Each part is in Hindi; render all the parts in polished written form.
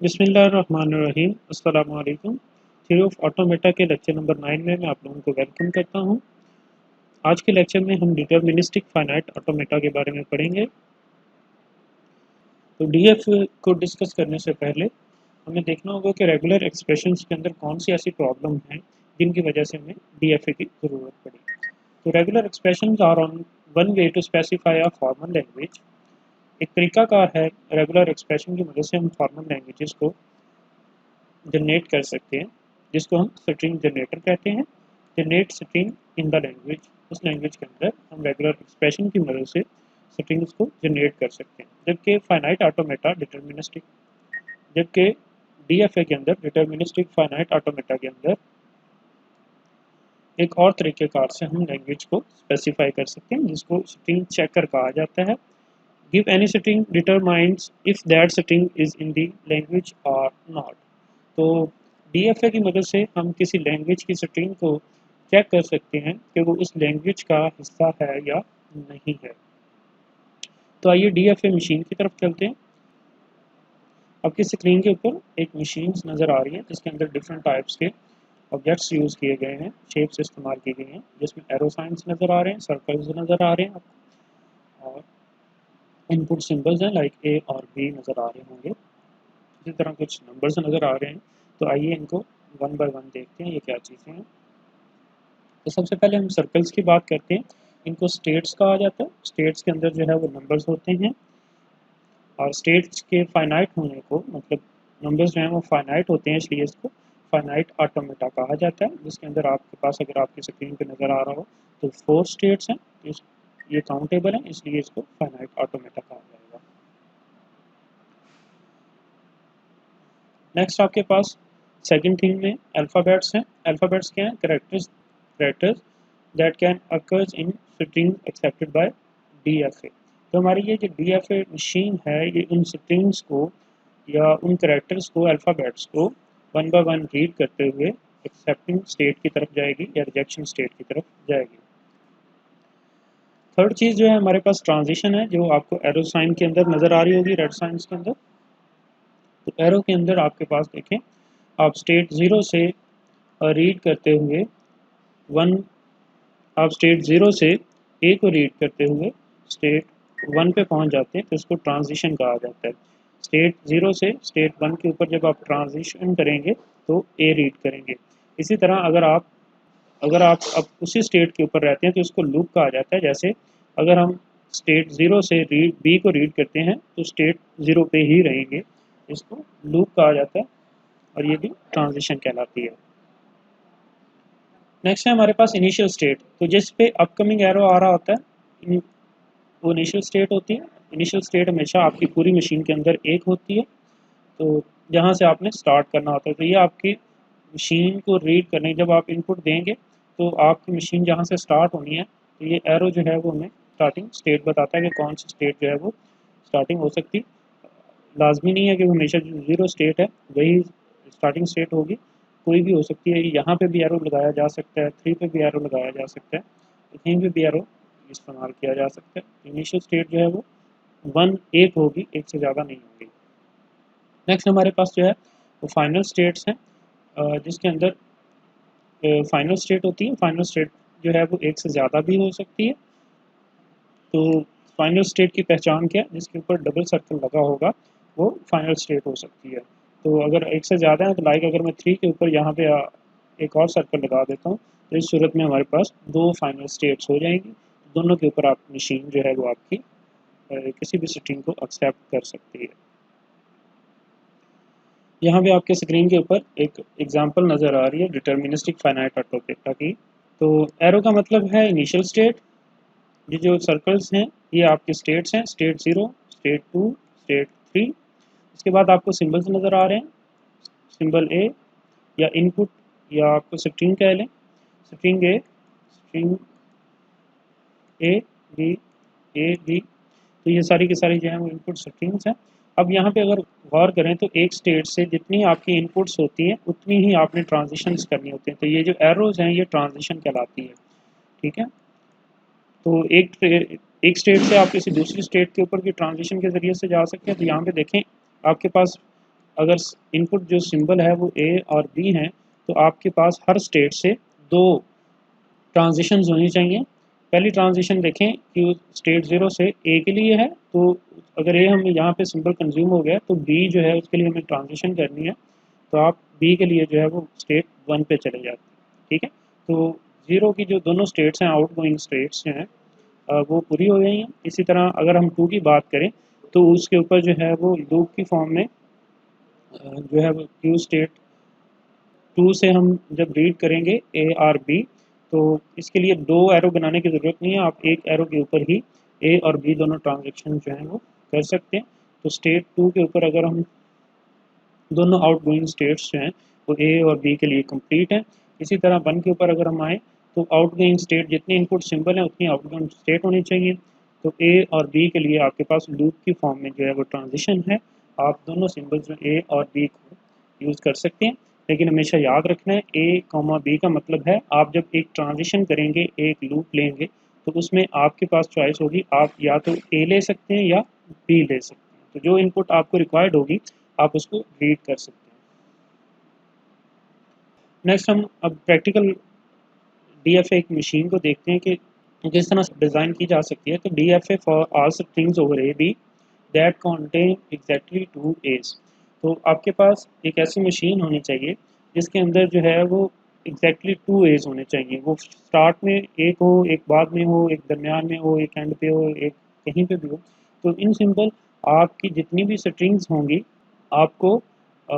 बिस्मिल्लाहिर्रहमानिर्रहीम। अस्सलामु अलैकुम। थ्योरी ऑफ ऑटोमेटा के लेक्चर नंबर 9 में मैं आप लोगों को वेलकम करता हूं। आज के लेक्चर में हम डिटर्मिनिस्टिक फाइनाइट ऑटोमेटा के बारे में पढ़ेंगे। तो डीएफ को डिस्कस करने से पहले हमें देखना होगा कि रेगुलर एक्सप्रेशंस के अंदर कौन सी ऐसी प्रॉब्लम है जिनकी वजह से हमें डीएफए की ज़रूरत पड़ी। तो regular expressions are on one way to specify a formal language. एक तरीकाकार है रेगुलर एक्सप्रेशन की मदद से हम फॉर्मल लैंग्वेजेस को जनरेट कर सकते हैं, जिसको हम स्ट्रिंग जनरेटर कहते हैं। Generate string in the language, उस लैंग्वेज के अंदर हम रेगुलर एक्सप्रेशन की मदद से स्ट्रिंग्स को जनरेट कर सकते हैं। जबकि फाइनाइट ऑटोमेटा डिटर्मिनिस्टिक जबकि डीएफए के अंदर डिटर्मिनिस्टिक फाइनाइट ऑटोमेटा के अंदर एक और तरीकेकार से हम लैंग्वेज को स्पेसिफाई कर सकते हैं, जिसको स्ट्रिंग चेकर कहा जाता है। Give any string determines if that string is in the language और नॉट। तो डीएफए की मदद से हम किसी लैंग्वेज की स्ट्रिंग को चेक कर सकते हैं कि वो उस लैंग्वेज का हिस्सा है या नहीं है। तो आइए डीएफए मशीन की तरफ चलते हैं। आपकी स्क्रीन के ऊपर एक मशीन नज़र आ रही है, जिसके अंदर डिफरेंट टाइप्स के ऑब्जेक्ट्स यूज़ किए गए हैं, शेप्स इस्तेमाल की गई हैं, जिसमें एरो साइंस नज़र आ रहे हैं, सर्कल्स नज़र आ रहे हैं आपको, और इनपुट सिंबल्स हैं लाइक ए और बी नज़र आ रहे होंगे। इसी तरह कुछ नंबर्स नज़र आ रहे हैं। तो आइए इनको वन बाय वन देखते हैं ये क्या चीज़ें हैं। तो सबसे पहले हम सर्कल्स की बात करते हैं। इनको स्टेट्स कहा जाता है। स्टेट्स के अंदर जो है वो नंबर्स होते हैं, और स्टेट्स के फाइनाइट होने को, मतलब नंबर्स जो हैं वो फाइनाइट होते हैं, इसलिए इसको फाइनाइट ऑटोमेटा कहा जाता है। जिसके अंदर आपके पास, अगर आपकी स्क्रीन पे नज़र आ रहा हो, तो 4 स्टेट्स हैं। तो ये काउंटेबल है, इसलिए इसको फाइनाइट ऑटोमेटा कहा जाएगा। नेक्स्ट आपके पास सेकंड थिंग में अल्फ़ाबेट्स हैं। अल्फ़ाबेट्स क्या हैं? Characters that can occurs in string accepted by DFA. तो हमारी ये जो डीएफए मशीन है, ये उन स्ट्रिंग्स को या उन कैरेक्टर्स को, अल्फ़ाबेट्स को वन बाय वन रीड करते हुए एक्सेप्टिंग स्टेट की तरफ जाएगी या रिजेक्शन स्टेट की तरफ जाएगी। थर्ड चीज़ जो है हमारे पास ट्रांजिशन है, जो आपको एरो साइन के अंदर नज़र आ रही होगी, रेड साइंस के अंदर। तो एरो के अंदर आपके पास देखें, आप स्टेट 0 से रीड करते हुए आप स्टेट 0 से ए को रीड करते हुए स्टेट 1 पे पहुंच जाते हैं, तो इसको ट्रांजिशन कहा जाता है। स्टेट 0 से स्टेट 1 के ऊपर जब आप ट्रांजिशन करेंगे तो ए रीड करेंगे। इसी तरह अगर आप अब उसी स्टेट के ऊपर रहते हैं तो इसको लूप कहा जाता है। जैसे अगर हम स्टेट 0 से बी को रीड करते हैं तो स्टेट 0 पे ही रहेंगे, इसको लूप कहा जाता है, और ये भी ट्रांजिशन कहलाती है। नेक्स्ट है हमारे पास इनिशियल स्टेट। तो जिस पे अपकमिंग एरो आ रहा होता है, वो इनिशियल स्टेट होती है। इनिशियल स्टेट हमेशा आपकी पूरी मशीन के अंदर एक होती है, तो जहाँ से आपने स्टार्ट करना होता है। तो ये आपकी मशीन को रीड करने, जब आप इनपुट देंगे तो आपकी मशीन जहाँ से स्टार्ट होनी है, तो ये एरो जो है वो हमें स्टार्टिंग स्टेट बताता है कि कौन सी स्टेट जो है वो स्टार्टिंग हो सकती। लाजमी नहीं है कि वो हमेशा जो 0 स्टेट है वही स्टार्टिंग स्टेट होगी, कोई भी हो सकती है। यहाँ पे भी एरो लगाया जा सकता है, 3 पे भी एरो लगाया जा सकता है, तो कहीं पे भी एरो इस्तेमाल किया जा सकता है। इनिशियल स्टेट जो है वो एक होगी, एक से ज़्यादा नहीं होगी। नेक्स्ट हमारे पास जो है वो फाइनल स्टेट्स हैं, जिसके अंदर फाइनल स्टेट होती है। फाइनल स्टेट जो है वो एक से ज़्यादा भी हो सकती है। तो फाइनल स्टेट की पहचान क्या है? जिसके ऊपर डबल सर्कल लगा होगा वो फाइनल स्टेट हो सकती है। तो अगर एक से ज़्यादा है, तो लाइक अगर मैं 3 के ऊपर यहाँ पे एक और सर्कल लगा देता हूँ, तो इस सूरत में हमारे पास 2 फाइनल स्टेट्स हो जाएंगी। दोनों के ऊपर आप मशीन जो है वो आपकी किसी भी स्ट्रिंग को एक्सेप्ट कर सकती है। यहाँ पे आपके स्क्रीन के ऊपर एक एग्जांपल नज़र आ रही है डिटर्मिनिस्टिक फाइनाइट ऑटोमेटा की। तो एरो का मतलब है इनिशियल स्टेट। ये जो सर्कल्स हैं ये आपके स्टेट्स हैं, स्टेट 0, स्टेट 2, स्टेट 3। इसके बाद आपको सिंबल्स नज़र आ रहे हैं, सिंबल ए या इनपुट, या आपको स्ट्रिंग कह लें, string A, string A B. तो ये सारी की सारी जो है वो इनपुट स्ट्रिंग्स हैं। अब यहाँ पे अगर गौर करें तो एक स्टेट से जितनी आपकी इनपुट्स होती हैं उतनी ही आपने ट्रांजिशंस करनी होती हैं। तो ये जो एरोज हैं ये ट्रांजिशन कहलाती है, ठीक है। तो एक स्टेट से आप किसी दूसरी स्टेट के ऊपर की ट्रांजिशन के ज़रिए से जा सकते हैं। तो यहाँ पे देखें आपके पास अगर इनपुट जो सिंबल है वो ए और बी हैं, तो आपके पास हर स्टेट से दो ट्रांजिशंस होनी चाहिए। पहली ट्रांजिशन देखें कि स्टेट ज़ीरो से ए के लिए है, तो अगर ए हम यहाँ पे सिंबल कंज्यूम हो गया तो बी जो है उसके लिए हमें ट्रांजिशन करनी है, तो आप बी के लिए जो है वो स्टेट वन पे चले जाते हैं। ठीक है, तो ज़ीरो की जो दोनों स्टेट्स हैं, आउट गोइंग स्टेट्स जो हैं, वो पूरी हो गई हैं। इसी तरह अगर हम टू की बात करें तो उसके ऊपर जो है वो लूप की फॉर्म में जो है वो क्यू स्टेट टू से हम जब रीड करेंगे ए और बी, तो इसके लिए दो एरो बनाने की ज़रूरत नहीं है, आप एक एरो के ऊपर ही ए और बी दोनों ट्रांजेक्शन जो हैं वो कर सकते हैं। तो स्टेट टू के ऊपर अगर हम दोनों आउट गोइंग स्टेट्स जो हैं वो ए और बी के लिए कंप्लीट हैं। इसी तरह वन के ऊपर अगर हम आएँ तो आउट गोइंग स्टेट जितनी इनपुट सिंबल हैं उतनी आउट गोइंग स्टेट होनी चाहिए। तो ए और बी के लिए आपके पास लूप की फॉर्म में जो है वो ट्रांजिशन है, आप दोनों सिंबल्स में ए और बी को यूज़ कर सकते हैं। लेकिन हमेशा याद रखना है ए कॉमा बी का मतलब है आप जब एक ट्रांजिशन करेंगे, एक लूप लेंगे, तो उसमें आपके पास चॉइस होगी, आप या तो ए ले सकते हैं या बी ले सकते हैं। तो जो इनपुट आपको रिक्वायर्ड होगी आप उसको रीड कर सकते हैं। नेक्स्ट हम अब प्रैक्टिकल DFA एक मशीन को देखते हैं कि किस तरह से डिज़ाइन की जा सकती है। तो DFA for all strings over A B that contain exactly two A's. तो आपके पास एक ऐसी मशीन होनी चाहिए जिसके अंदर जो है वो एग्जैक्टली टू एज होने चाहिए। वो स्टार्ट में एक हो, एक बाद में हो, एक दरमियान में हो, एक एंड पे हो, एक कहीं पे भी हो। तो इन सिंपल आपकी जितनी भी स्ट्रिंग्स होंगी आपको अ,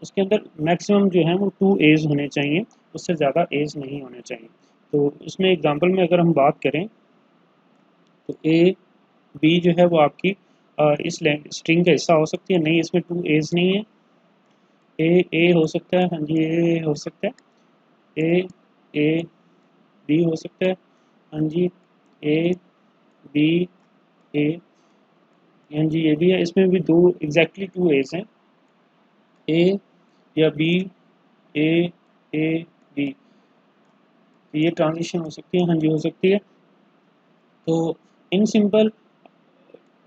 उसके अंदर मैक्सिमम जो है वो टू एज होने चाहिए, उससे ज़्यादा एज नहीं होने चाहिए। तो इसमें एग्जांपल में अगर हम बात करें तो ए बी जो है वो आपकी इस स्ट्रिंग का हिस्सा हो सकती है। नहीं, इसमें टू एज नहीं है। ए हो सकता है, हाँ जी ए हो सकता है, ए बी हो सकता है, हाँ जी ए बी ए, हाँ जी ये भी है। इसमें भी दो एग्जैक्टली टू एज हैं, ए या बी, ए ए बी, ये ट्रांजिशन हो सकती है, हाँ जी हो सकती है। तो इन सिंपल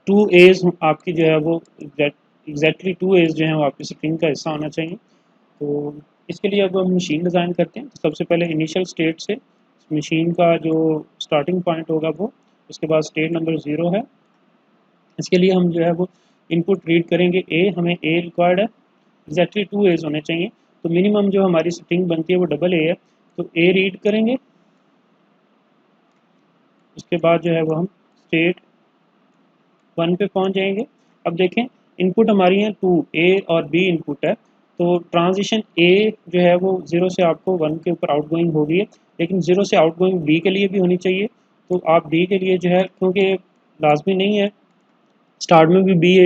टू एज आपकी जो है वो एग्जैक्टली टू एज जो है वो आपकी स्ट्रिंग का हिस्सा होना चाहिए। तो इसके लिए अब हम मशीन डिज़ाइन करते हैं। तो सबसे पहले इनिशियल स्टेट से मशीन का जो स्टार्टिंग पॉइंट होगा वो, उसके बाद स्टेट नंबर ज़ीरो है। इसके लिए हम जो है वो इनपुट रीड करेंगे ए, हमें ए रिक्वायर्ड है, एग्जैक्टली टू एज होने चाहिए। तो मिनिमम जो हमारी स्ट्रिंग बनती है वो डबल ए है, तो ए रीड करेंगे। उसके बाद जो है वो हम स्टेट वन पे पहुंच जाएंगे। अब देखें इनपुट हमारी हैं टू, ए और बी इनपुट है। तो ट्रांजिशन ए जो है वो ज़ीरो से आपको वन के ऊपर आउट गोइंग हो गई है, लेकिन ज़ीरो से आउट गोइंग बी के लिए भी होनी चाहिए। तो आप बी के लिए जो है, क्योंकि लाजमी नहीं है स्टार्ट में भी बी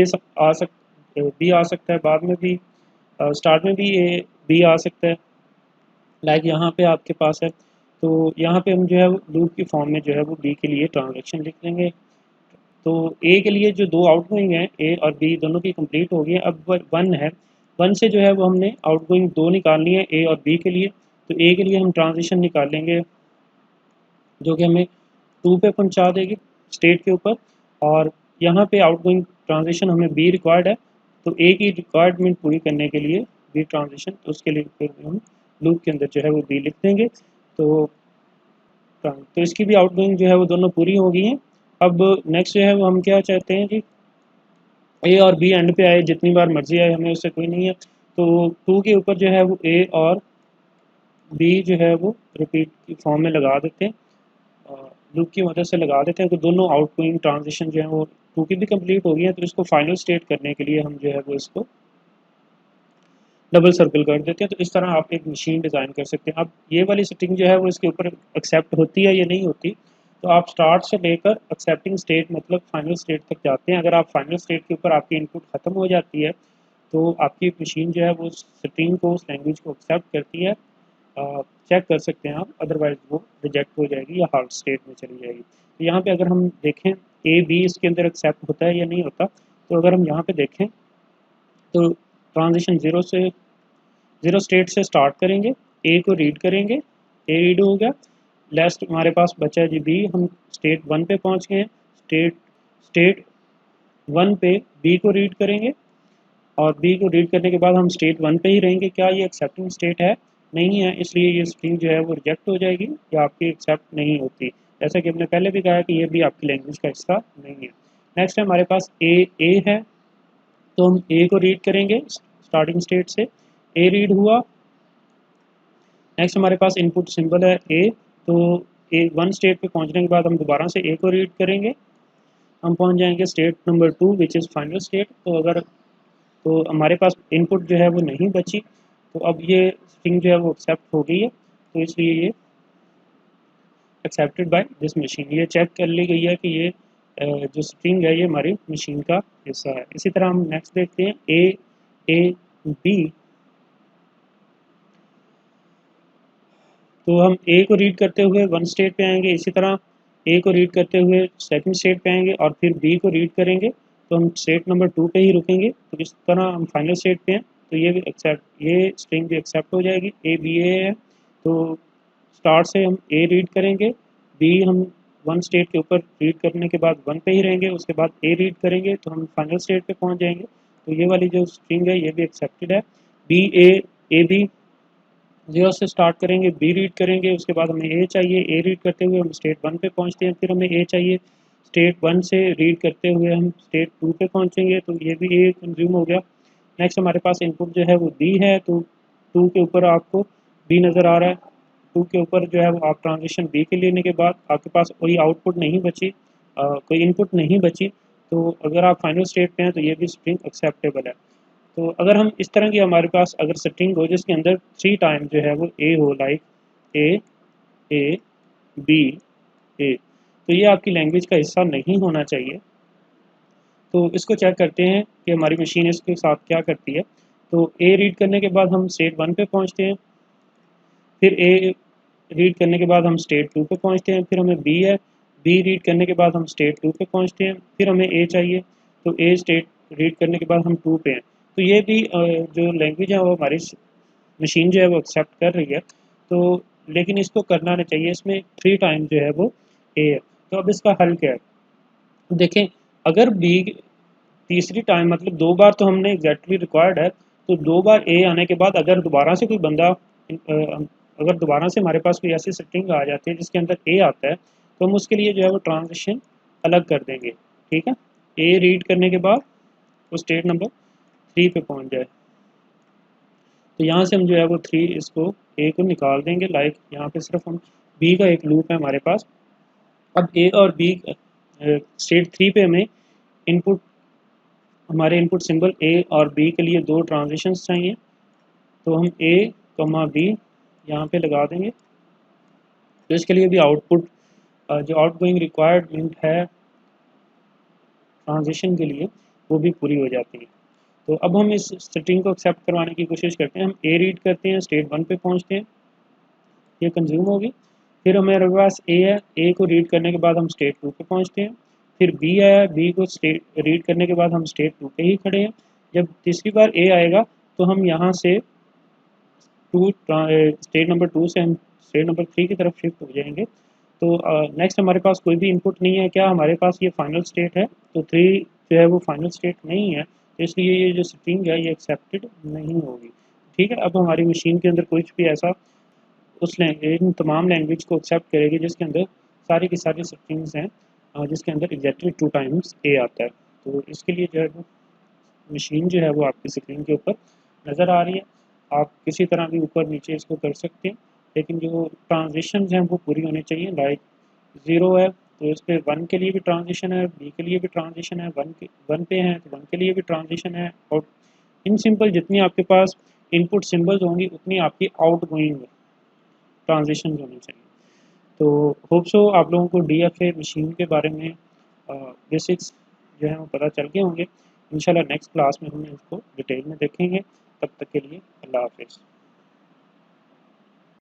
आ सकता है, बाद में भी स्टार्ट में भी ए बी आ सकता है, लाइक यहाँ पे आपके पास है। तो यहाँ पे हम जो है लूप की फॉर्म में जो है वो बी के लिए ट्रांजेक्शन लिख लेंगे। तो ए के लिए जो दो आउटगोइंग हैं, ए और बी दोनों की कंप्लीट हो गई है। अब वन है, वन से जो है वो हमने आउटगोइंग दो निकालनी है ए और बी के लिए। तो ए के लिए हम ट्रांजिशन निकालेंगे जो कि हमें टू पे पहुंचा देगी स्टेट के ऊपर, और यहाँ पे आउटगोइंग ट्रांजिशन हमें बी रिक्वायर्ड है। तो ए की रिक्वायरमेंट पूरी करने के लिए बी ट्रांजिशन, तो उसके लिए फिर हम लूप के अंदर जो है वो बी लिख देंगे। तो इसकी भी आउटगोइंग जो है वो दोनों पूरी हो गई हैं। अब नेक्स्ट जो है वो हम क्या चाहते हैं कि ए और बी एंड पे आए, जितनी बार मर्जी आए, हमें उससे कोई नहीं है। तो टू के ऊपर जो है वो ए और बी जो है वो रिपीट की फॉर्म में लगा देते हैं, लूप की मदद से लगा देते हैं। तो दोनों आउटगोइंग ट्रांजिशन जो है वो टू की भी कंप्लीट हो गई है। तो इसको फाइनल स्टेट करने के लिए हम जो है वो इसको डबल सर्कल कर देते हैं। तो इस तरह आप एक मशीन डिज़ाइन कर सकते हैं। अब ये वाली सेटिंग जो है वो इसके ऊपर एक्सेप्ट होती है या नहीं होती, तो आप स्टार्ट से लेकर एक्सेप्टिंग स्टेट मतलब फाइनल स्टेट तक जाते हैं। अगर आप फाइनल स्टेट के ऊपर आपकी इनपुट ख़त्म हो जाती है तो आपकी मशीन जो है वो स्ट्रिंग को, उस लैंग्वेज को एक्सेप्ट करती है। चेक कर सकते हैं आप, अदरवाइज वो रिजेक्ट हो जाएगी या हार्ड स्टेट में चली जाएगी। तो यहाँ पे अगर हम देखें ए बी इसके अंदर एक्सेप्ट होता है या नहीं होता, तो अगर हम यहाँ पे देखें तो ट्रांजिशन ज़ीरो स्टेट से स्टार्ट करेंगे, ए को रीड करेंगे, ए रीड हो गया। लास्ट हमारे पास बचा है जी बी, हम स्टेट वन पे पहुंच गए हैं। स्टेट वन पे बी को रीड करेंगे, और बी को रीड करने के बाद हम स्टेट 1 पे ही रहेंगे। क्या ये एक्सेप्टिंग स्टेट है? नहीं है, इसलिए ये स्ट्रिंग जो है वो रिजेक्ट हो जाएगी या आपकी एक्सेप्ट नहीं होती। जैसा कि हमने पहले भी कहा कि ये भी आपकी लैंग्वेज का हिस्सा नहीं है। नेक्स्ट है हमारे पास ए है, तो हम ए को रीड करेंगे स्टार्टिंग स्टेट से। ए रीड हुआ। नेक्स्ट हमारे पास इनपुट सिंबल है ए, तो ए 1 स्टेट पे पहुंचने के बाद हम दोबारा से ए को रीड करेंगे। हम पहुंच जाएंगे state number 2 which is final state. तो हमारे पास इनपुट जो है वो नहीं बची, तो अब ये स्ट्रिंग जो है वो एक्सेप्ट हो गई है, तो इसलिए ये एक्सेप्टेड बाय दिस मशीन। ये चेक कर ली गई है कि ये जो स्ट्रिंग है ये हमारी मशीन का हिस्सा है। इसी तरह हम नेक्स्ट देखते हैं ए बी। तो हम ए को रीड करते हुए 1 स्टेट पे आएंगे, इसी तरह ए को रीड करते हुए सेकंड स्टेट पे आएंगे और फिर बी को रीड करेंगे, तो हम स्टेट नंबर 2 पे ही रुकेंगे। तो इस तरह हम फाइनल स्टेट पे हैं, तो ये भी एक्सेप्ट, ये स्ट्रिंग भी एक्सेप्ट हो जाएगी। ए बी ए है, तो स्टार्ट से हम ए रीड करेंगे, बी हम 1 स्टेट के ऊपर रीड करने के बाद 1 पे ही रहेंगे, उसके बाद ए रीड करेंगे तो हम फाइनल स्टेट पे पहुंच जाएंगे। तो ये वाली जो स्ट्रिंग है ये भी एक्सेप्टेड है। बी ए बी 0 से स्टार्ट करेंगे, बी रीड करेंगे, उसके बाद हमें ए चाहिए, ए रीड करते हुए हम स्टेट 1 पे पहुंचते हैं, फिर हमें ए चाहिए, स्टेट 1 से रीड करते हुए हम स्टेट 2 पे पहुंचेंगे, तो ये भी ए कंज्यूम हो गया। नेक्स्ट हमारे पास इनपुट जो है वो बी है, तो 2 के ऊपर आपको बी नज़र आ रहा है। 2 के ऊपर जो है वो आप ट्रांजिशन बी के लेने के बाद आपके पास कोई आउटपुट नहीं बची, कोई इनपुट नहीं बची, तो अगर आप फाइनल स्टेट पे हैं तो ये भी स्ट्रिंग एक्सेप्टेबल है। तो अगर हम इस तरह की हमारे पास अगर स्ट्रिंग हो जिसके अंदर 3 टाइम जो है वो ए हो, लाइक ए बी ए, तो ये आपकी लैंग्वेज का हिस्सा नहीं होना चाहिए। तो इसको चेक करते हैं कि हमारी मशीन इसके साथ क्या करती है। तो ए रीड करने के बाद हम स्टेट 1 पे पहुंचते हैं, फिर ए रीड करने के बाद हम स्टेट 2 पे पहुंचते हैं, फिर हमें बी है, बी रीड करने के बाद हम स्टेट 2 पे पहुंचते हैं, फिर हमें ए चाहिए, तो ए स्टेट रीड करने के बाद हम 2 पे हैं। तो ये भी जो लैंग्वेज है वो हमारी मशीन जो है वो एक्सेप्ट कर रही है, तो लेकिन इसको करना नहीं चाहिए, इसमें 3 टाइम जो है वो ए है। तो अब इसका हल क्या है? देखें, अगर बी तीसरी टाइम मतलब 2 बार तो हमने एग्जैक्टली रिक्वायर्ड है, तो 2 बार ए आने के बाद अगर दोबारा से कोई बंदा अगर दोबारा से हमारे पास कोई ऐसी स्ट्रिंग आ जाती है जिसके अंदर ए आता है, तो हम उसके लिए जो है वो ट्रांजिशन अलग कर देंगे। ठीक है, ए रीड करने के बाद वो स्टेट नंबर 3 पे पहुंच जाए, तो यहाँ से हम जो है वो 3 इसको ए को निकाल देंगे। लाइक यहाँ पे सिर्फ हम बी का एक लूप है हमारे पास। अब ए और बी स्टेट 3 पे हमें इनपुट, हमारे इनपुट सिंबल ए और बी के लिए 2 ट्रांजिशंस चाहिए, तो हम ए कमा बी यहाँ पे लगा देंगे। तो इसके लिए भी आउटपुट जो आउटगोइंग रिक्वायरमेंट है ट्रांजिशन के लिए वो भी पूरी हो जाती है। तो अब हम इस स्ट्रिंग को एक्सेप्ट करवाने की कोशिश करते हैं। हम ए रीड करते हैं, स्टेट 1 पे पहुंचते हैं, ये कंज्यूम होगी। फिर हमारे पास ए है, ए को रीड करने के बाद हम स्टेट 2 पे पहुंचते हैं। फिर बी आया, बी को स्टेट रीड करने के बाद हम स्टेट 2 पे ही खड़े हैं। जब तीसरी बार ए आएगा तो हम यहाँ से स्टेट नंबर 2 से हम स्टेट नंबर 3 की तरफ शिफ्ट हो जाएंगे। तो नेक्स्ट हमारे पास कोई भी इनपुट नहीं है, क्या हमारे पास ये फाइनल स्टेट है, तो 3 जो है वो फाइनल स्टेट नहीं है, तो इसलिए ये जो स्ट्रिंग है ये एक्सेप्टेड नहीं होगी। ठीक है, अब हमारी मशीन के अंदर कुछ भी ऐसा उस इन तमाम लैंग्वेज को एक्सेप्ट करेगी जिसके अंदर सारी की सारी स्ट्रिंग्स हैं, जिसके अंदर एग्जैक्टली 2 टाइम्स ए आता है। तो इसके लिए जो है वो मशीन जो है वो आपकी स्क्रीन के ऊपर नज़र आ रही है। आप किसी तरह भी ऊपर नीचे इसको कर सकते हैं, लेकिन जो ट्रांजिशन हैं वो पूरी होनी चाहिए। लाइक 0 है तो इस पर 1 के लिए भी ट्रांजिशन है, बी के लिए भी ट्रांजिशन है, 1 पे है तो 1 के लिए भी ट्रांजिशन है, और इन सिंपल जितनी आपके पास इनपुट सिंबल्स होंगी उतनी आपकी आउट गोइंग ट्रांजिशन होनी चाहिए। तो होप सो आप लोगों को DFA मशीन के बारे में बेसिक्स जो है वो पता चल गए होंगे। इंशाल्लाह नेक्स्ट क्लास में हम इसको डिटेल में देखेंगे। तब तक के लिए अल्लाह हाफिज़।